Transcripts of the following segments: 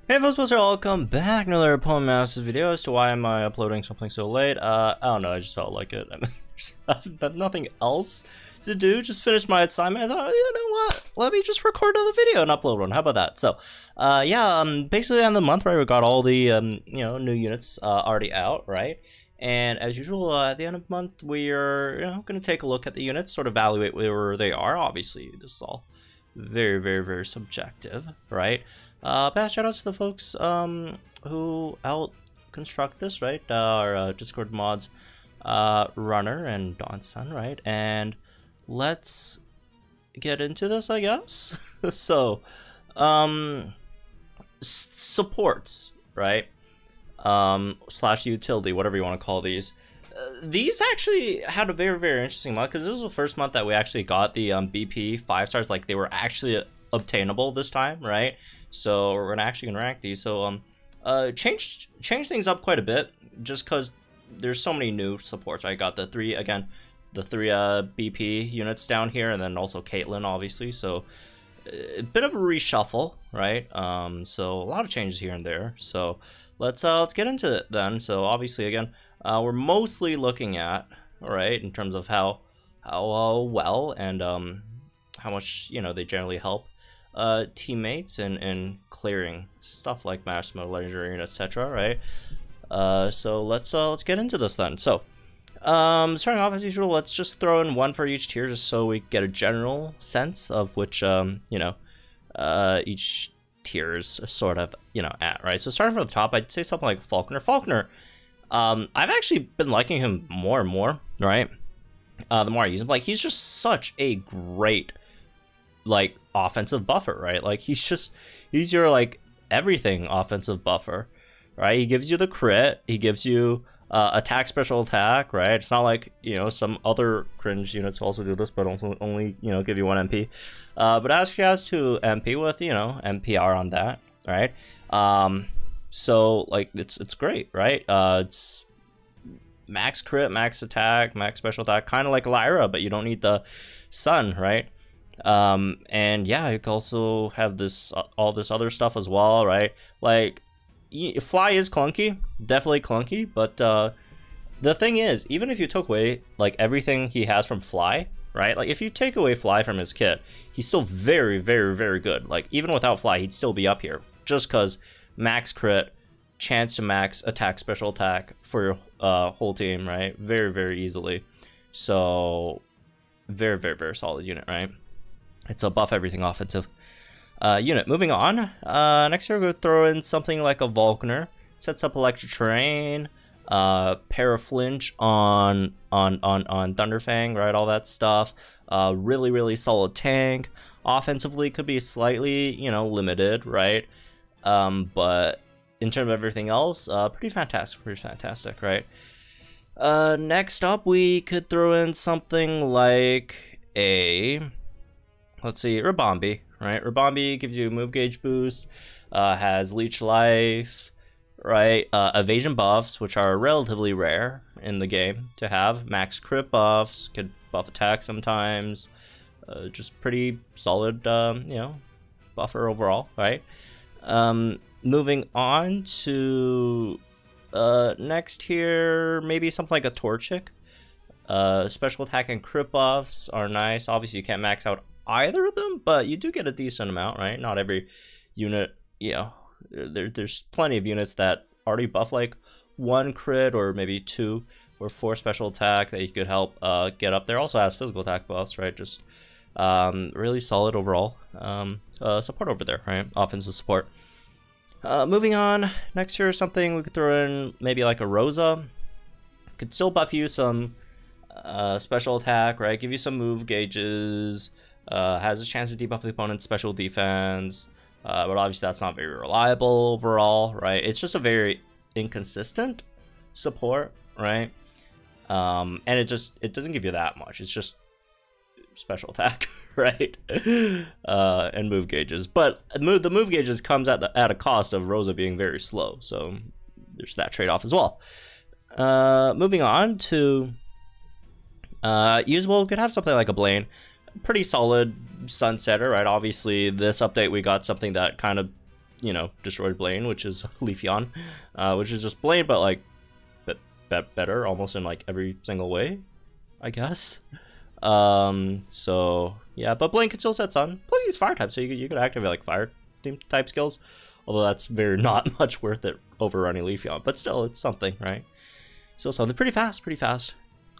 Hey folks, welcome back. Another Poem Masters video. As to why am I uploading something so late? I don't know, I just felt like it. I've got nothing else to do, just finished my assignment. I thought, you know what, let me just record another video and upload one. How about that? So, basically on the month, right, we got all the, new units already out, right? And as usual, at the end of the month, we are, going to take a look at the units, sort of evaluate where they are. Obviously, this is all very, very, very subjective, right? But shout outs to the folks who helped construct this, right? Our Discord mods, Runner and Dawnsun, right? And let's get into this, I guess. So, supports, right? Slash utility, whatever you want to call these. These actually had a very, very interesting month because this was the first month that we actually got the BP 5 stars. Like, they were actually obtainable this time, right? So we're actually gonna rank these. So change things up quite a bit just because there's so many new supports. I got the three BP units down here, and then also Caitlyn, obviously. So a bit of a reshuffle, right? So a lot of changes here and there. So let's get into it then. So obviously, again, we're mostly looking at, all right, in terms of how well and how much they generally help teammates and clearing stuff like mass mode, legendary, and etc. Right? So let's get into this then. So starting off as usual, let's just throw in one for each tier just so we get a general sense of which each tier is sort of at, right? So starting from the top, I'd say something like Vulcanur. Vulcanur, I've actually been liking him more and more, right? The more I use him, like, he's just such a great offensive buffer, right? Like, he's your everything offensive buffer, right? He gives you the crit, he gives you attack, special attack, right? It's not like some other cringe units also do this, but also only give you 1 MP. But actually has 2 MP with NPR on that, right? So like it's great, right? It's max crit, max attack, max special attack, kind of like Lyra, but you don't need the sun, right? And yeah, you can also have this all this other stuff as well, right? Like, fly is clunky, definitely clunky, but the thing is, even if you took away everything he has from fly, right? Like, if you take away fly from his kit, he's still very, very, very good. Like, even without fly, he'd still be up here, just because max crit, chance to max attack, special attack for your whole team, right? Very, very easily. So very, very, very solid unit, right? It's a buff everything offensive unit. Moving on, next here we're going to throw in something like a Vulcanur. Sets up electric terrain, paraflinch on Thunderfang, right? All that stuff. Really, really solid tank. Offensively could be slightly, limited, right? But in terms of everything else, pretty fantastic, right? Next up, we could throw in something like a, let's see, Ribombee, right? Ribombee gives you move gauge boost, has leech life, right? Evasion buffs, which are relatively rare in the game to have. Max crit buffs, could buff attack sometimes. Just pretty solid, buffer overall, right? Moving on to next here, maybe something like a Torchic. Special attack and crit buffs are nice. Obviously, you can't max out either of them, but you do get a decent amount, right? Not every unit, there's plenty of units that already buff 1 crit or maybe 2 or 4 special attack that you could help get up there. Also has physical attack buffs, right? Just really solid overall support over there, right? Offensive support. Moving on, next here is something we could throw in, maybe like a Rosa. Could still buff you some special attack, right? Give you some move gauges. Has a chance to debuff the opponent's special defense, but obviously that's not very reliable overall, right? It's just a very inconsistent support, right? And it doesn't give you that much. It's just special attack, right? And move gauges, but the move gauges comes at a cost of Rosa being very slow, so there's that trade-off as well. Moving on to usable, could have something like a Blaine. Pretty solid sunsetter, right? Obviously, this update we got something that kind of you know, destroyed Blaine, which is Leafeon, which is just Blaine, but like better almost in like every single way, I guess. So yeah, but Blaine can still set Sun. Plus he's fire type, so you could activate like fire type skills. Although that's very not much worth it overrunning Leafeon, but still it's something, right? Still something pretty fast.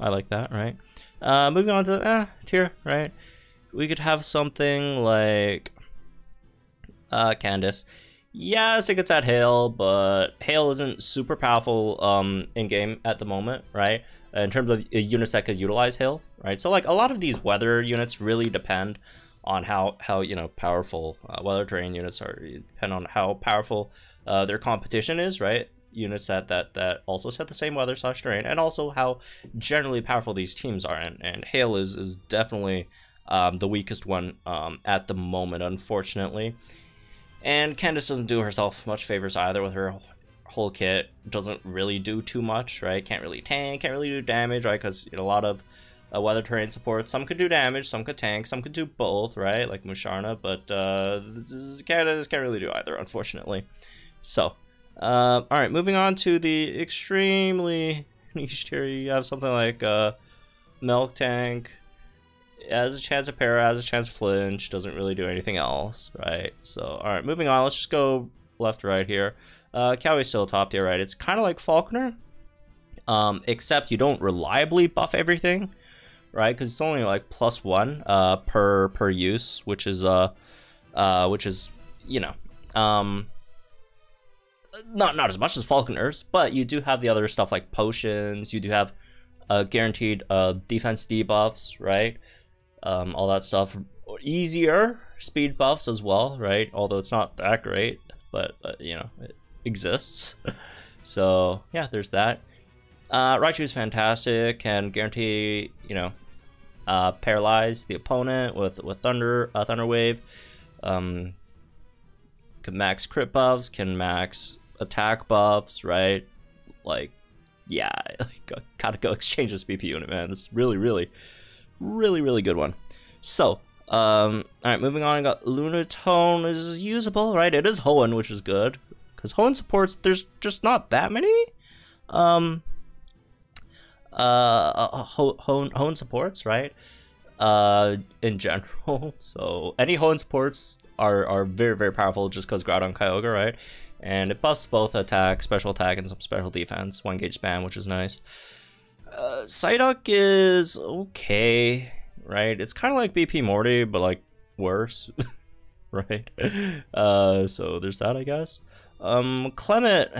I like that, right? Moving on to tier, right? We could have something like Candace. Yes, it gets at Hail, but Hail isn't super powerful in game at the moment, right? In terms of units that could utilize Hail, right? So like a lot of these weather units really depend on how you know, powerful weather terrain units are. Depend on how powerful their competition is, right? Units that also set the same weather / terrain, and also how generally powerful these teams are. And Hail is definitely the weakest one at the moment, unfortunately. And Candace doesn't do herself much favors either with her whole kit. Doesn't really do too much, right? Can't really tank, can't really do damage, right? Because you know, a lot of weather terrain support, some could do damage, some could tank, some could do both, right? Like Musharna, but Candace can't really do either, unfortunately. So, alright, moving on to the extremely niche tier. You have something like Milk Tank. Has a chance of para, has a chance of flinch, doesn't really do anything else, right? So, alright, moving on, let's just go left to right here. Cowie's still top tier, right? It's kind of like Vulcanur, except you don't reliably buff everything, right? Because it's only like +1 per use, which is you know, not as much as Vulcanur's, but you do have the other stuff like potions. You do have guaranteed defense debuffs, right? All that stuff. Easier speed buffs as well, right? Although it's not that great, but you know, it exists. So yeah, there's that. Raichu is fantastic, can guarantee, you know, paralyze the opponent with thunder wave. Can max crit buffs, can max attack buffs, right? Like, yeah, gotta go exchange this BP unit, man. This is really good one. So, alright, moving on. I got Lunatone is usable, right? It is Hoenn, which is good, because Hoenn supports, there's just not that many Hoenn supports, right? In general. So any Hoenn supports are very powerful just because Groudon Kyogre, right? And it buffs both attack, special attack, and some special defense. 1 gauge spam, which is nice. Psyduck is okay, right? It's kind of like BP Morty, but like worse, right? So there's that, I guess. Clement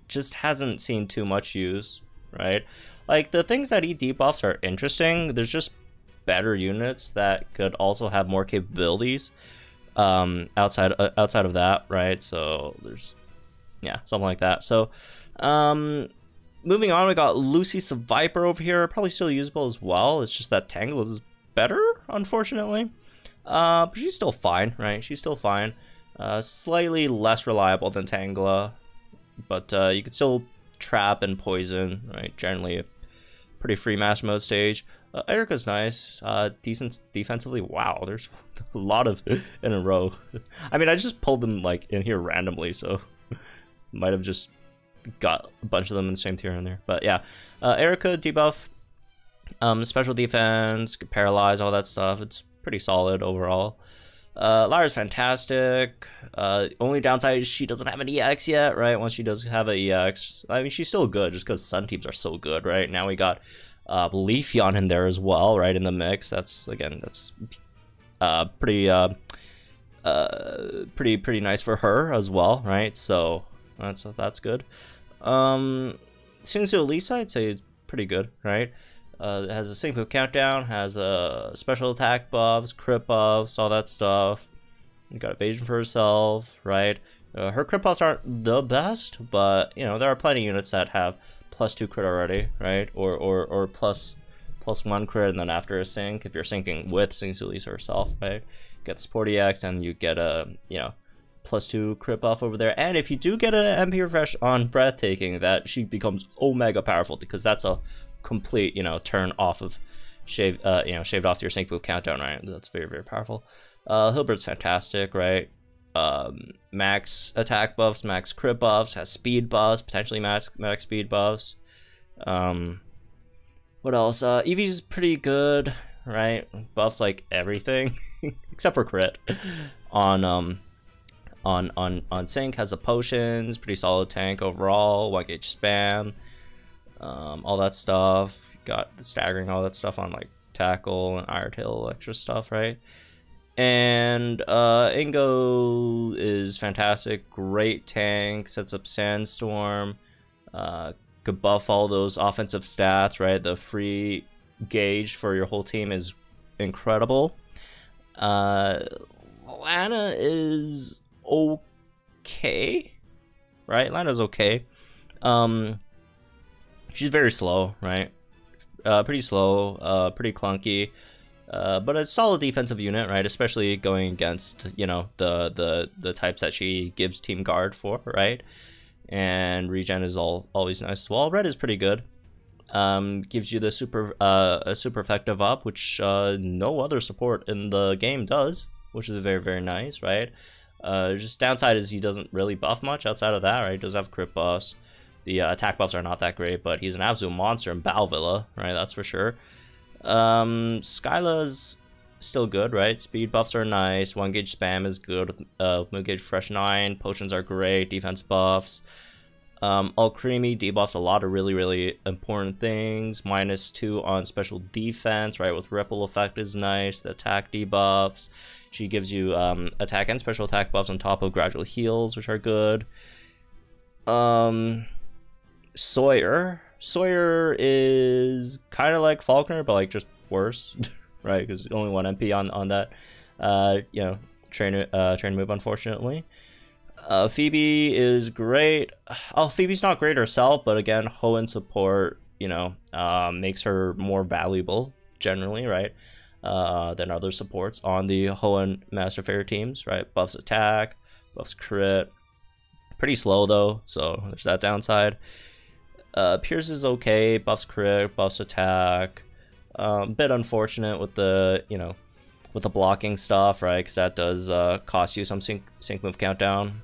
just hasn't seen too much use, right? Like the things that eat debuffs are interesting. There's just better units that could also have more capabilities outside of that, right? So there's, yeah, something like that. So moving on, we got Lucy's Viper over here, probably still usable as well. It's just that Tangle is better, unfortunately. But she's still fine, right? She's still fine. Slightly less reliable than Tangela, but you can still trap and poison, right? Generally a pretty free master mode stage. Erica's nice, decent defensively. Wow, there's a lot of in a row. I mean, I just pulled them like in here randomly, so might have just got a bunch of them in the same tier in there. But yeah, Erica debuff, special defense, paralyze, all that stuff. It's pretty solid overall. Lyra's fantastic. Only downside is she doesn't have an EX yet, right? Once she does have an EX, I mean, she's still good just because Sun teams are so good, right? Now we got Leafeon in there as well, right, in the mix. That's, again, that's pretty nice for her as well, right? So that's good. Singsu Elisa, I'd say it's pretty good, right? It has a sync move countdown, has special attack buffs, crit buffs, all that stuff. You got evasion for herself, right? Her crit buffs aren't the best, but you know, there are plenty of units that have +2 crit already, right? Or +1 crit, and then after a sync, if you're syncing with Singsu Elisa herself, right? Get the Sport EX, and you get a, you know, +2 crit buff over there. And if you do get an MP refresh on Breathtaking, that she becomes omega powerful, because that's a complete, you know, turn off of shaved off your sync move countdown, right? That's very powerful. Hilbert's fantastic, right? max attack buffs, max crit buffs, has speed buffs, potentially max speed buffs. What else? Eevee's pretty good, right? Buffs like everything except for crit. On Sync has the potions, pretty solid tank overall, 1 gauge spam, all that stuff. Got the staggering, all that stuff on like tackle and iron tail, extra stuff, right? And Ingo is fantastic, great tank, sets up Sandstorm, could buff all those offensive stats, right? The free gauge for your whole team is incredible. Lana is okay, right? Lana's okay. She's very slow, right? Pretty slow, pretty clunky. But a solid defensive unit, right? Especially going against, you know, the types that she gives team guard for, right? And regen is always nice as well. Red is pretty good. Gives you the super effective up, which no other support in the game does, which is very, very nice, right? Just downside is he doesn't really buff much outside of that, right? He does have crit buffs. The attack buffs are not that great, but he's an absolute monster in Balvilla, right? That's for sure. Skyla's still good, right? Speed buffs are nice. 1 gauge spam is good. Moon gauge fresh 9. Potions are great. Defense buffs. All creamy debuffs a lot of really, really important things. -2 on special defense, right? With ripple effect is nice. The attack debuffs. She gives you attack and special attack buffs on top of gradual heals, which are good. Sawyer is kind of like Vulcanur, but like just worse, right? Because only 1 MP on that, you know, train move, unfortunately. Phoebe is great. Oh, Phoebe's not great herself, but again, Hoenn support, you know, makes her more valuable generally, right? Than other supports on the Hoenn Master Fair teams, right? Buffs attack, buffs crit. Pretty slow though, so there's that downside. Pierce is okay, buffs crit, buffs attack. Bit unfortunate with the, you know, with the blocking stuff, right? Because that does cost you some sync move countdown.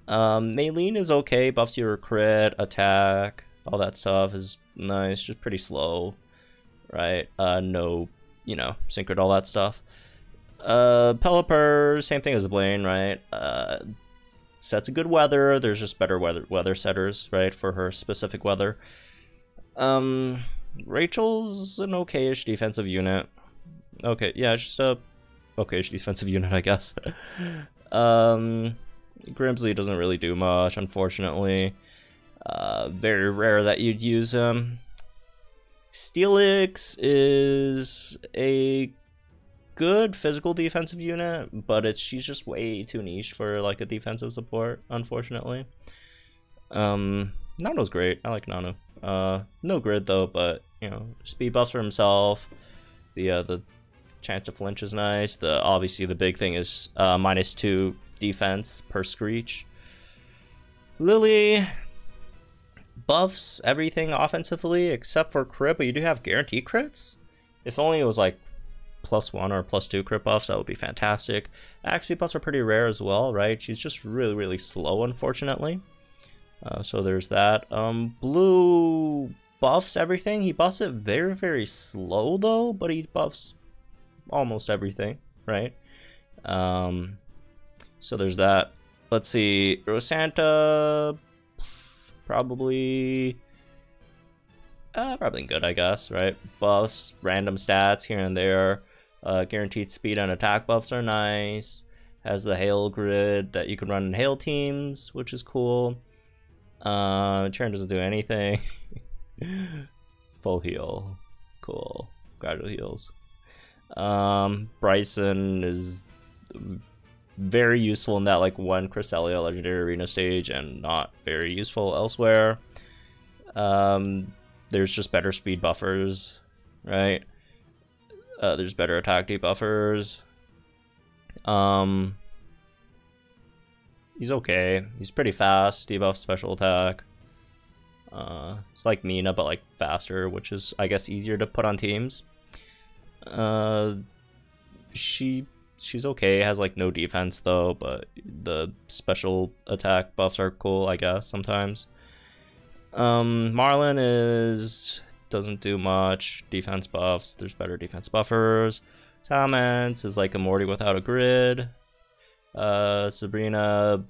Maylene is okay, buffs your crit, attack, all that stuff is nice, just pretty slow, right? No, you know, synchro, all that stuff. Peliper, same thing as Blaine, right? Sets a good weather. There's just better weather setters, right, for her specific weather. Rachel's an okay-ish defensive unit. Okay, yeah, just a okay-ish defensive unit, I guess. Grimsley doesn't really do much, unfortunately. Very rare that you'd use him. Steelix is a good physical defensive unit, but she's just way too niche for like a defensive support, unfortunately. Nano's great. I like Nano. No grid though, but you know, speed buffs for himself. The chance to flinch is nice. Obviously the big thing is -2 defense per screech. Lily buffs everything offensively except for crit, but you do have guaranteed crits. If only it was like +1 or +2 crit buffs, that would be fantastic. Actually, buffs are pretty rare as well, right? She's just really, really slow, unfortunately. So there's that. Blue buffs everything. He buffs it very, very slow though, but he buffs almost everything, right? So there's that. Let's see, Rosanto, probably good, I guess, right? Buffs, random stats here and there. Guaranteed speed and attack buffs are nice. Has the hail grid that you can run in hail teams, which is cool. Churn doesn't do anything. Full heal, cool. Gradual heals. Bryson is very useful in that like 1 Cresselia legendary arena stage and not very useful elsewhere. There's just better speed buffers, right? There's better attack debuffers. He's okay. He's pretty fast. Debuff special attack. It's like Mina, but like faster, which is I guess easier to put on teams. She she's okay. Has like no defense though, but the special attack buffs are cool, I guess, sometimes. Marlin doesn't do much defense buffs. There's better defense buffers. Salmons is like a Morty without a grid. Sabrina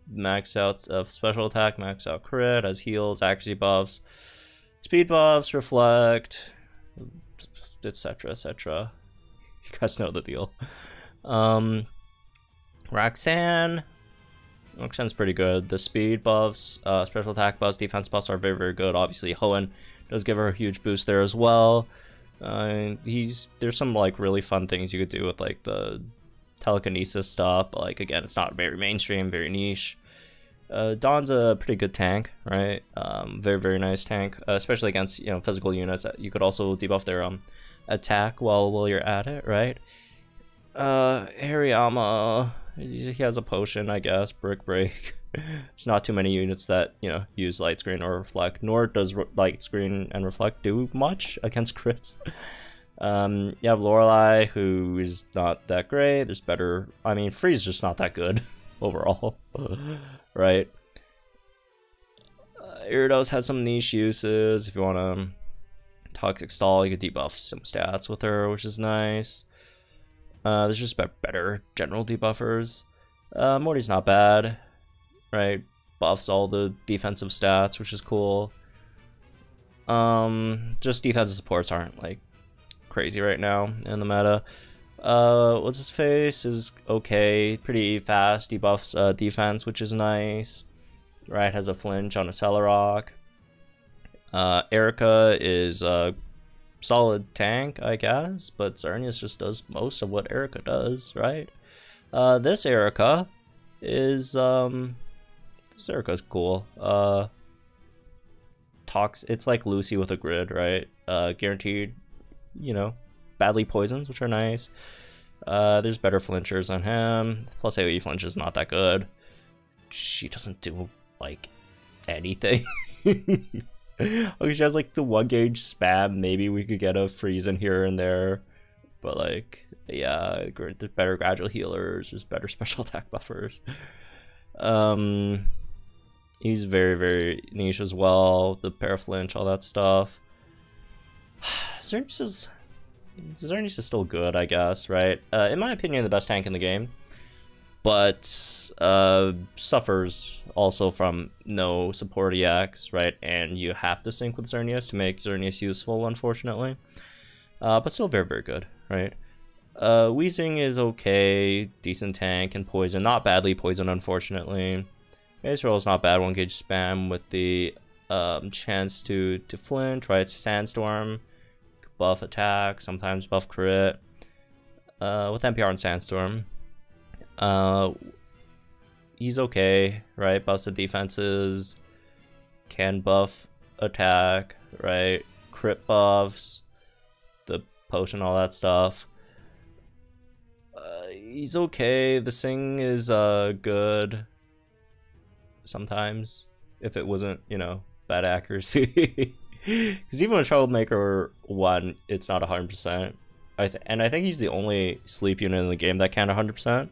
max out of special attack, max out crit, has heals, accuracy buffs, speed buffs, reflect, etc, etc. You guys know the deal. Roxanne's pretty good. The speed buffs, special attack buffs, defense buffs are very, very good. Obviously, Hoenn does give her a huge boost there as well. There's some like really fun things you could do with like the telekinesis stuff, but like again, it's not very mainstream, very niche. Dawn's a pretty good tank, right? Very, very nice tank, especially against, you know, physical units. You could also debuff their attack while you're at it, right? Hariyama, he has a potion, I guess. Brick break. There's not too many units that, you know, use light screen or reflect, nor does light screen and reflect do much against crits. You have Lorelei, who is not that great. There's better. I mean, Free's just not that good overall, right? Iridos has some niche uses. If you want to Toxic Stall, you could debuff some stats with her, which is nice. There's just better general debuffers. Morty's not bad, right? Buffs all the defensive stats, which is cool. Just defensive supports aren't like crazy right now in the meta. What's his face is okay, pretty fast, debuffs defense, which is nice, right? Has a flinch on a Celerock. Erica is a solid tank, I guess, but Xerneas just does most of what Erica does, right? This Erica's cool. It's like Lucy with a grid, right? Guaranteed, you know, badly poisons, which are nice. There's better flinchers on him. Plus AoE flinch is not that good. She doesn't do like anything. Okay, she has like the 1 gauge spam. Maybe we could get a freeze in here and there, but like, yeah, there's better gradual healers. There's better special attack buffers. He's very, very niche as well. The paraflinch, all that stuff. Xerneas is still good, I guess, right? In my opinion, the best tank in the game, but suffers also from no support EX, right? And you have to sync with Xerneas to make Xerneas useful, unfortunately. But still very, very good, right? Weezing is okay, decent tank and poison, not badly poison, unfortunately. Israel is not bad, 1 gauge spam with the chance to flinch, right? Sandstorm, buff attack, sometimes buff crit. With NPR and Sandstorm, he's okay, right? Buffs the defenses, can buff attack, right? Crit buffs, the potion, all that stuff. He's okay. The Sing is good sometimes, if it wasn't, you know, bad accuracy. Because even with Troublemaker 1, it's not 100%. And I think he's the only sleep unit in the game that can 100%.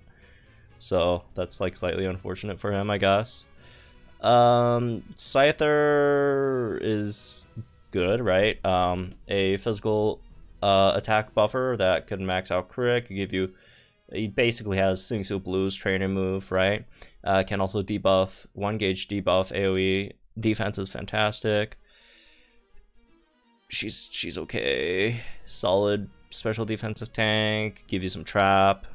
So that's like slightly unfortunate for him, I guess. Scyther is good, right? A physical attack buffer that can max out crit, could give you. He basically has Singsu Blue's trainer move, right? Can also debuff, 1 gauge debuff AoE. Defense is fantastic. She's okay. Solid special defensive tank. Give you some trap,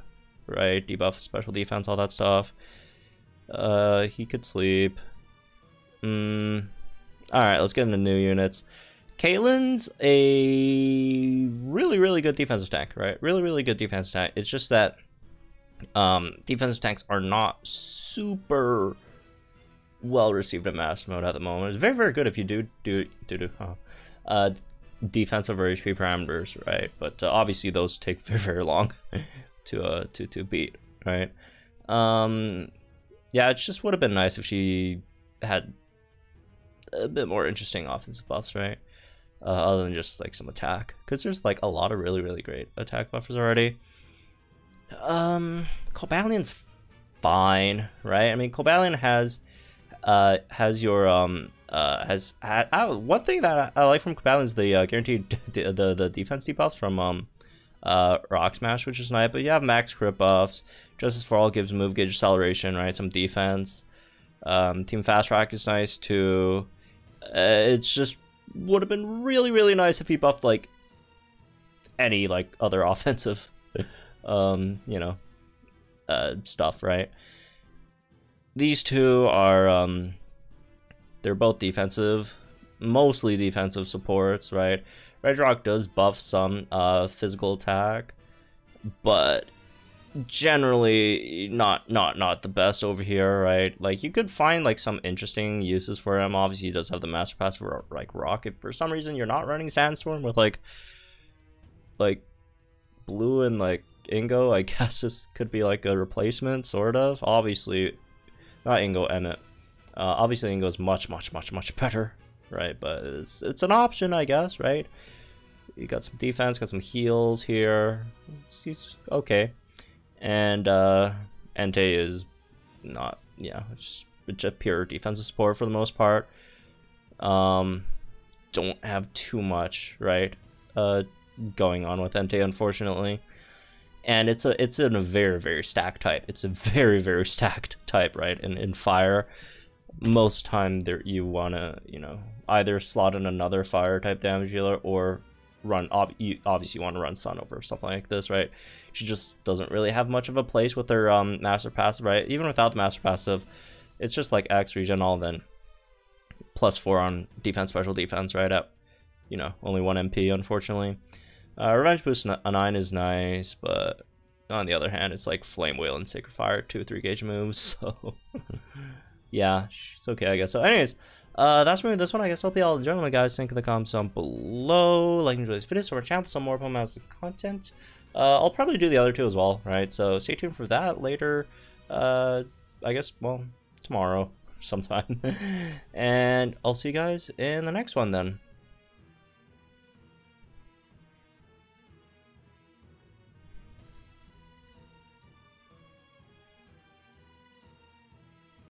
right? Debuff special defense, all that stuff. He could sleep. Alright, let's get into new units. Caitlyn's a really, really good defensive tank, right? Really, really good defensive tank. It's just that defensive tanks are not super well received in Master Mode at the moment. It's very, very good if you do defensive or HP parameters, right? But obviously those take very, very long to beat, right? Yeah, it just would have been nice if she had a bit more interesting offensive buffs, right? Other than just like some attack, because there's like a lot of really, really great attack buffers already. Cobalion's fine, right? I mean, Cobalion has your one thing that I like from Cobalion is the guaranteed the defense debuffs from Rock Smash, which is nice. But you have max crit buffs. Justice for All gives move gauge acceleration, right? Some defense. Team Fast Track is nice too. It's just would have been really nice if he buffed like any like other offensive you know, stuff, right? These two are they're both defensive, mostly defensive supports, right? Regirock does buff some physical attack, but generally not the best over here, right? Like you could find like some interesting uses for him. Obviously he does have the master pass for like rock. If for some reason you're not running Sandstorm with like blue and like Ingo, I guess this could be like a replacement, sort of. Obviously not Ingo and it obviously Ingo is much better, right? But it's an option, I guess, right? You got some defense, got some heals here. He's okay. And Entei is not, yeah, it's just pure defensive support for the most part. Don't have too much, right, going on with Entei, unfortunately. And it's a very stacked type. It's a very stacked type, right? And in fire, most time there you wanna, you know, either slot in another fire type damage dealer or run you obviously want to run Sun over something like this, right? She just doesn't really have much of a place with her master passive, right? Even without the master passive, it's just like X regen all, then +4 on defense, special defense, right? At, you know, only 1 MP, unfortunately. Revenge boost 9 is nice, but on the other hand, it's like Flame Whale and Sacred Fire, 2 or 3 gauge moves, so yeah, it's okay, I guess. So anyways, that's for me this one. I guess hope you all enjoyed. My guys, think in the comments down below. Like and enjoy this video, so our channel for some more Pokemon content. I'll probably do the other two as well, right? So stay tuned for that later. I guess, well, tomorrow sometime. And I'll see you guys in the next one then.